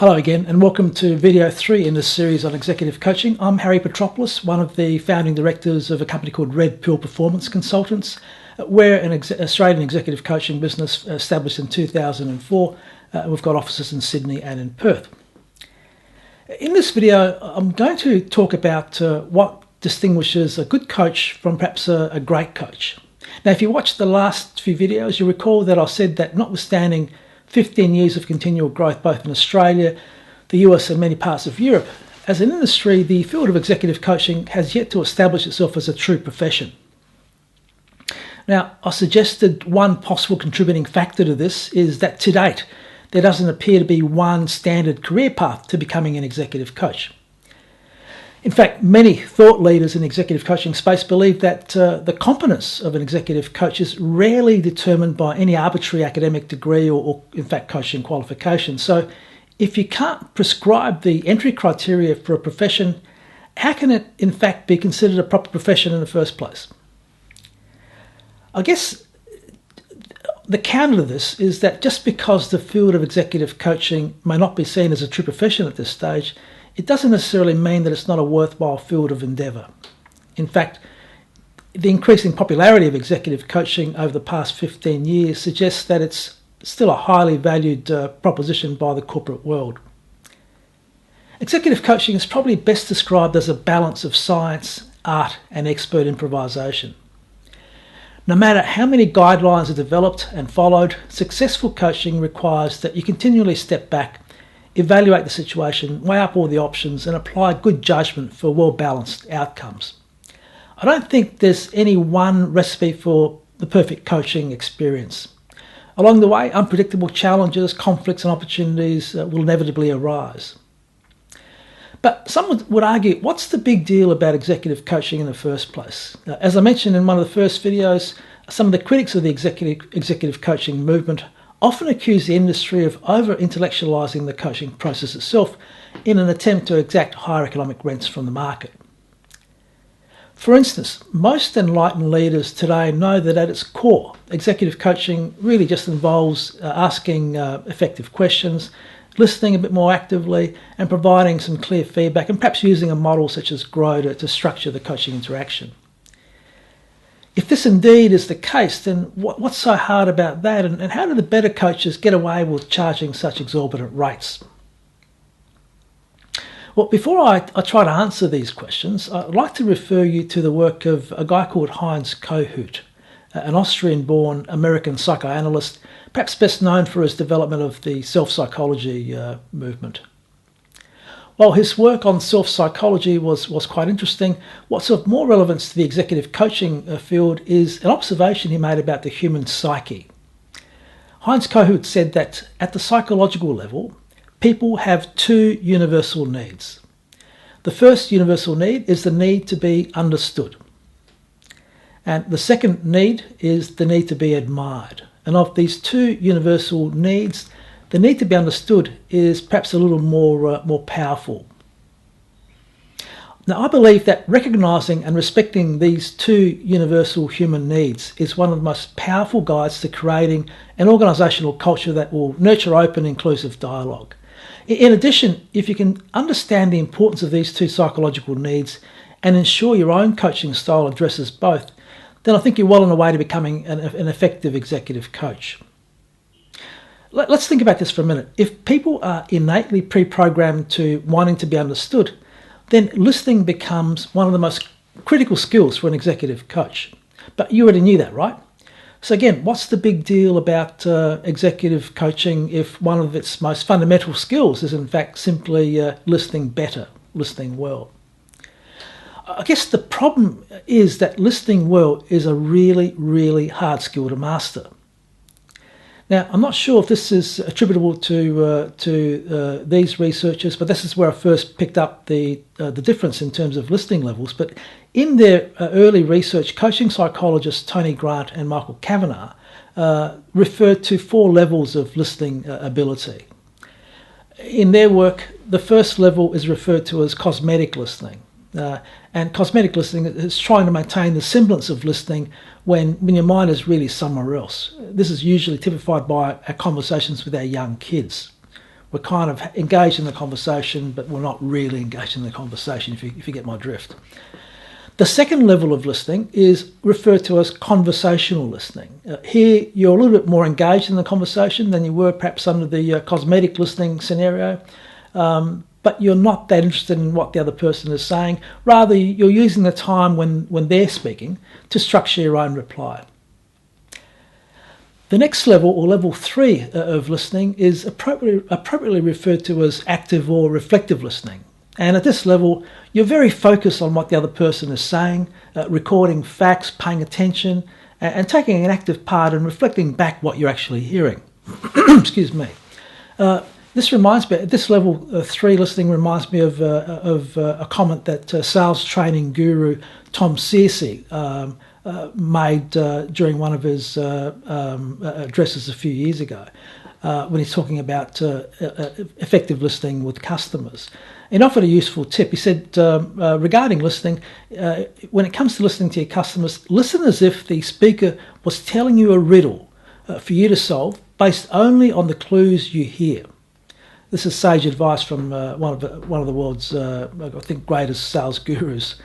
Hello again and welcome to video 3 in this series on executive coaching. I'm Harry Petropoulos, one of the founding directors of a company called Red Pill Performance Consultants. We're an Australian executive coaching business established in 2004. We've got offices in Sydney and in Perth. In this video, I'm going to talk about what distinguishes a good coach from perhaps a great coach. Now, if you watched the last few videos, you'll recall that I said that notwithstanding 15 years of continual growth both in Australia, the US and many parts of Europe, as an industry, the field of executive coaching has yet to establish itself as a true profession. Now, I suggested one possible contributing factor to this is that to date, there doesn't appear to be one standard career path to becoming an executive coach. In fact, many thought leaders in the executive coaching space believe that the competence of an executive coach is rarely determined by any arbitrary academic degree or in fact, coaching qualification. So if you can't prescribe the entry criteria for a profession, how can it in fact be considered a proper profession in the first place? I guess the counter to this is that just because the field of executive coaching may not be seen as a true profession at this stage, it doesn't necessarily mean that it's not a worthwhile field of endeavour. In fact, the increasing popularity of executive coaching over the past 15 years suggests that it's still a highly valued proposition by the corporate world. Executive coaching is probably best described as a balance of science, art and expert improvisation. No matter how many guidelines are developed and followed, successful coaching requires that you continually step back, evaluate the situation, weigh up all the options and apply good judgment for well-balanced outcomes. I don't think there's any one recipe for the perfect coaching experience. Along the way, unpredictable challenges, conflicts and opportunities will inevitably arise. But some would argue, what's the big deal about executive coaching in the first place? As I mentioned in one of the first videos, some of the critics of the executive coaching movement often accuse the industry of over-intellectualising the coaching process itself in an attempt to exact higher economic rents from the market. For instance, most enlightened leaders today know that at its core, executive coaching really just involves asking effective questions, listening a bit more actively and providing some clear feedback and perhaps using a model such as GROW to structure the coaching interaction. If this indeed is the case, then what's so hard about that and how do the better coaches get away with charging such exorbitant rates? Well, before I try to answer these questions, I'd like to refer you to the work of a guy called Heinz Kohut, an Austrian-born American psychoanalyst, perhaps best known for his development of the self-psychology movement. While his work on self-psychology was quite interesting, what's of more relevance to the executive coaching field is an observation he made about the human psyche. Heinz Kohut said that at the psychological level, people have two universal needs. The first universal need is the need to be understood. And the second need is the need to be admired. And of these two universal needs, the need to be understood is perhaps a little more powerful. Now, I believe that recognising and respecting these two universal human needs is one of the most powerful guides to creating an organisational culture that will nurture open, inclusive dialogue. In addition, if you can understand the importance of these two psychological needs and ensure your own coaching style addresses both, then I think you're well on the way to becoming an effective executive coach. Let's think about this for a minute. If people are innately pre-programmed to wanting to be understood, then listening becomes one of the most critical skills for an executive coach. But you already knew that, right? So again, what's the big deal about executive coaching if one of its most fundamental skills is in fact simply listening better, listening well? I guess the problem is that listening well is a really, really hard skill to master. Now, I'm not sure if this is attributable to these researchers, but this is where I first picked up the difference in terms of listening levels. But in their early research, coaching psychologists Tony Grant and Michael Kavanagh referred to 4 levels of listening ability. In their work, the first level is referred to as cosmetic listening. And cosmetic listening is trying to maintain the semblance of listening when your mind is really somewhere else. This is usually typified by our conversations with our young kids. We're kind of engaged in the conversation, but we're not really engaged in the conversation, if you get my drift. The second level of listening is referred to as conversational listening. Here, you're a little bit more engaged in the conversation than you were perhaps under the cosmetic listening scenario, but you're not that interested in what the other person is saying. Rather, you're using the time when they're speaking to structure your own reply. The next level, or level 3 of listening, is appropriately referred to as active or reflective listening. And at this level, you're very focused on what the other person is saying, recording facts, paying attention, and taking an active part in reflecting back what you're actually hearing. Excuse me. This level 3 listening reminds me of a comment that sales training guru Tom Searcy made during one of his addresses a few years ago, when he's talking about effective listening with customers. He offered a useful tip. He said, regarding listening, when it comes to listening to your customers, listen as if the speaker was telling you a riddle for you to solve based only on the clues you hear. This is sage advice from one of the world's, I think, greatest sales gurus.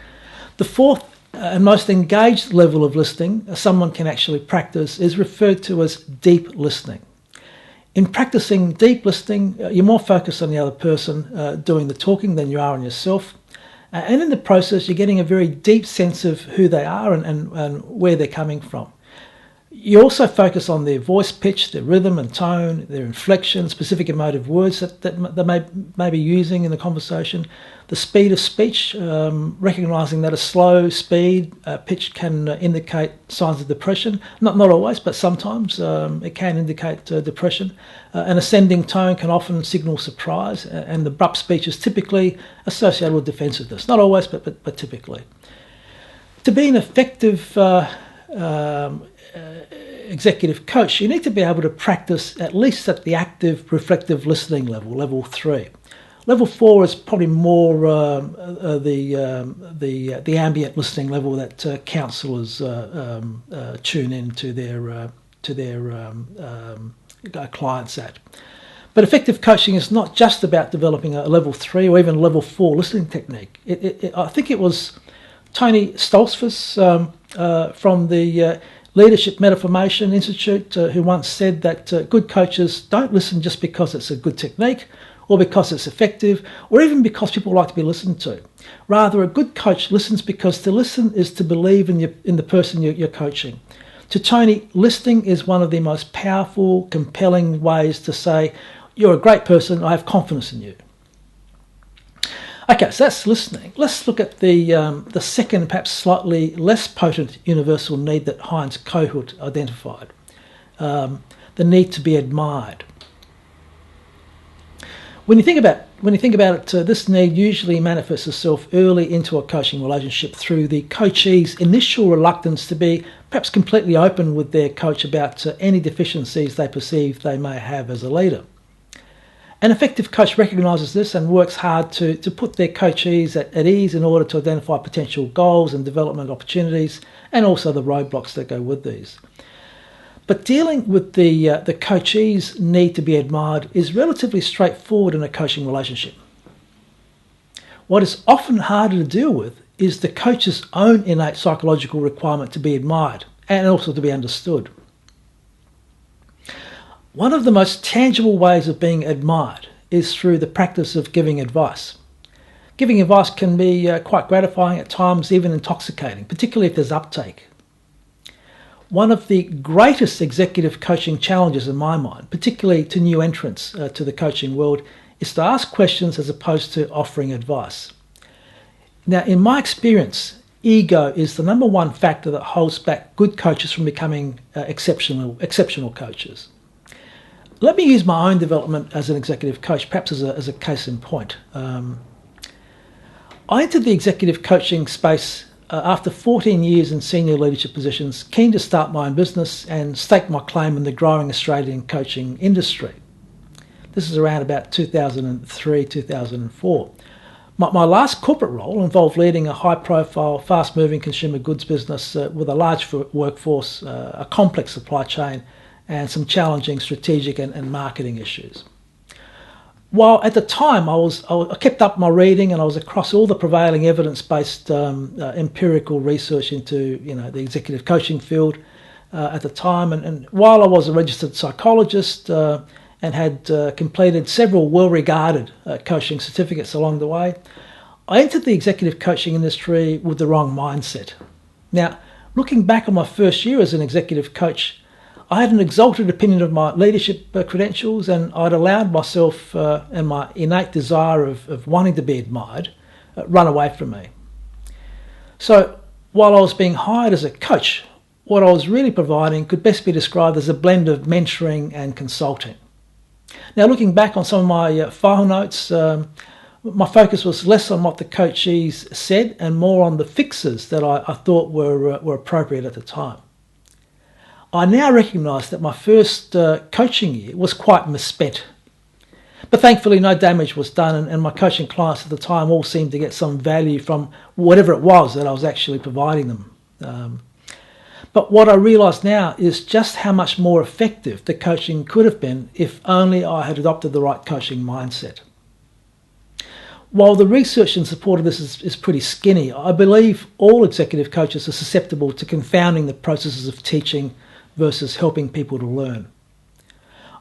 The fourth and most engaged level of listening someone can actually practice is referred to as deep listening. In practicing deep listening, you're more focused on the other person doing the talking than you are on yourself. And in the process, you're getting a very deep sense of who they are and where they're coming from. You also focus on their voice pitch, their rhythm and tone, their inflection, specific emotive words that they may be using in the conversation, the speed of speech, recognising that a slow speed pitch can indicate signs of depression. Not always, but sometimes it can indicate depression. An ascending tone can often signal surprise, and the abrupt speech is typically associated with defensiveness. Not always, but typically. To be an effective executive coach, you need to be able to practice at least at the active, reflective listening level, level 3. Level 4 is probably more the ambient listening level that counsellors tune in to their clients at. But effective coaching is not just about developing a level 3 or even level 4 listening technique. I think it was Tony Stoltzfus from the Leadership Metaformation Institute who once said that good coaches don't listen just because it's a good technique or because it's effective or even because people like to be listened to. Rather, a good coach listens because to listen is to believe in the person you're coaching. To Tony, listening is one of the most powerful, compelling ways to say, you're a great person, I have confidence in you. Okay, so that's listening. Let's look at the second, perhaps slightly less potent universal need that Heinz Kohut identified, the need to be admired. When you think about it, this need usually manifests itself early into a coaching relationship through the coachee's initial reluctance to be perhaps completely open with their coach about any deficiencies they perceive they may have as a leader. An effective coach recognises this and works hard to put their coachees at ease in order to identify potential goals and development opportunities and also the roadblocks that go with these. But dealing with the coachee's need to be admired is relatively straightforward in a coaching relationship. What is often harder to deal with is the coach's own innate psychological requirement to be admired and also to be understood. One of the most tangible ways of being admired is through the practice of giving advice. Giving advice can be quite gratifying, at times even intoxicating, particularly if there's uptake. One of the greatest executive coaching challenges in my mind, particularly to new entrants to the coaching world, is to ask questions as opposed to offering advice. Now, in my experience, ego is the number one factor that holds back good coaches from becoming exceptional coaches. Let me use my own development as an executive coach, perhaps as a case in point. I entered the executive coaching space after 14 years in senior leadership positions, keen to start my own business and stake my claim in the growing Australian coaching industry. This is around about 2003, 2004. My last corporate role involved leading a high-profile, fast-moving consumer goods business with a large workforce, a complex supply chain, and some challenging strategic and marketing issues. While at the time I kept up my reading and I was across all the prevailing evidence-based empirical research into the executive coaching field at the time, and while I was a registered psychologist and had completed several well-regarded coaching certificates along the way, I entered the executive coaching industry with the wrong mindset. Now, looking back on my first year as an executive coach, I had an exalted opinion of my leadership credentials, and I'd allowed myself and my innate desire of wanting to be admired run away from me. So while I was being hired as a coach, what I was really providing could best be described as a blend of mentoring and consulting. Now, looking back on some of my file notes, my focus was less on what the coachees said and more on the fixes that I thought were appropriate at the time. I now recognise that my first coaching year was quite misspent. But thankfully no damage was done, and my coaching clients at the time all seemed to get some value from whatever it was that I was actually providing them. But what I realise now is just how much more effective the coaching could have been if only I had adopted the right coaching mindset. While the research in support of this is pretty skinny, I believe all executive coaches are susceptible to confounding the processes of teaching versus helping people to learn.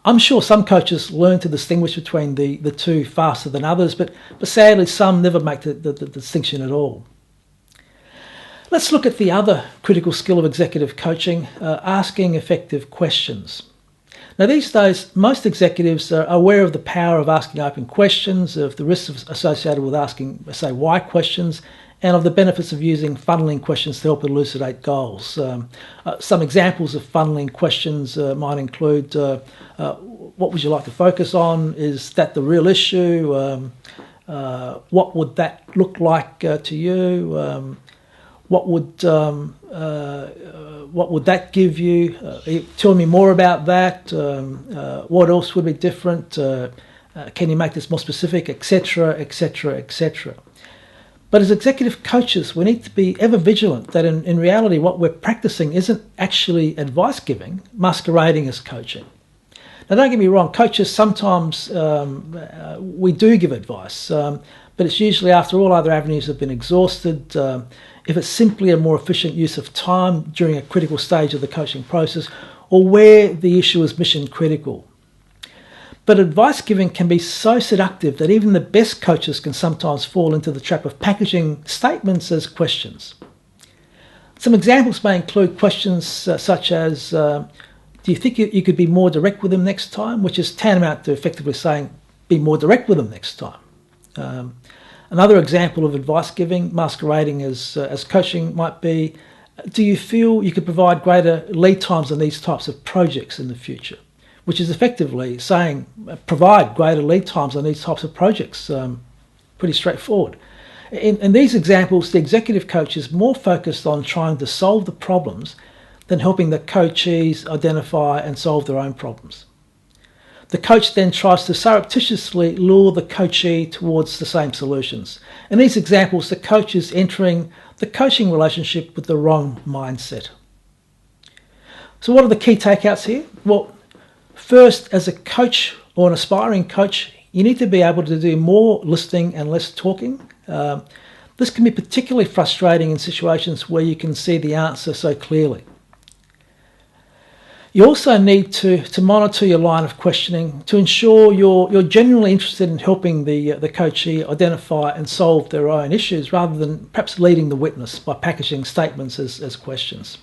I'm sure some coaches learn to distinguish between the two faster than others, but sadly some never make the distinction at all. Let's look at the other critical skill of executive coaching, asking effective questions. Now, these days, most executives are aware of the power of asking open questions, of the risks associated with asking, say, why questions, and of the benefits of using funneling questions to help elucidate goals. Some examples of funneling questions might include, what would you like to focus on? Is that the real issue? What would that look like to you? What would that give you? Tell me more about that. What else would be different? Can you make this more specific, etc., etc., etc. But as executive coaches, we need to be ever vigilant that in reality what we're practicing isn't actually advice giving, masquerading as coaching. Now, don't get me wrong, coaches sometimes we do give advice, but it's usually after all other avenues have been exhausted, if it's simply a more efficient use of time during a critical stage of the coaching process, or where the issue is mission critical. But advice giving can be so seductive that even the best coaches can sometimes fall into the trap of packaging statements as questions. Some examples may include questions such as, do you think you could be more direct with them next time? Which is tantamount to effectively saying, be more direct with them next time. Another example of advice giving, masquerading as coaching, might be, do you feel you could provide greater lead times on these types of projects in the future? Which is effectively saying, provide greater lead times on these types of projects. Pretty straightforward. In these examples, the executive coach is more focused on trying to solve the problems than helping the coachees identify and solve their own problems. The coach then tries to surreptitiously lure the coachee towards the same solutions. In these examples, the coach is entering the coaching relationship with the wrong mindset. So what are the key takeouts here? Well, first, as a coach or an aspiring coach, you need to be able to do more listening and less talking. This can be particularly frustrating in situations where you can see the answer so clearly. You also need to monitor your line of questioning to ensure you're genuinely interested in helping the coachee identify and solve their own issues rather than perhaps leading the witness by packaging statements as questions.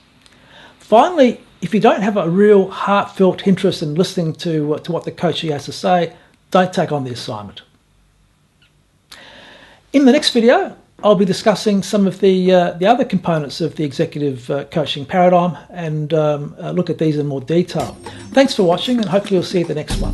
Finally, if you don't have a real heartfelt interest in listening to what the coachee has to say, don't take on the assignment. In the next video, I'll be discussing some of the other components of the executive coaching paradigm and look at these in more detail. Thanks for watching, and hopefully you'll see you at the next one.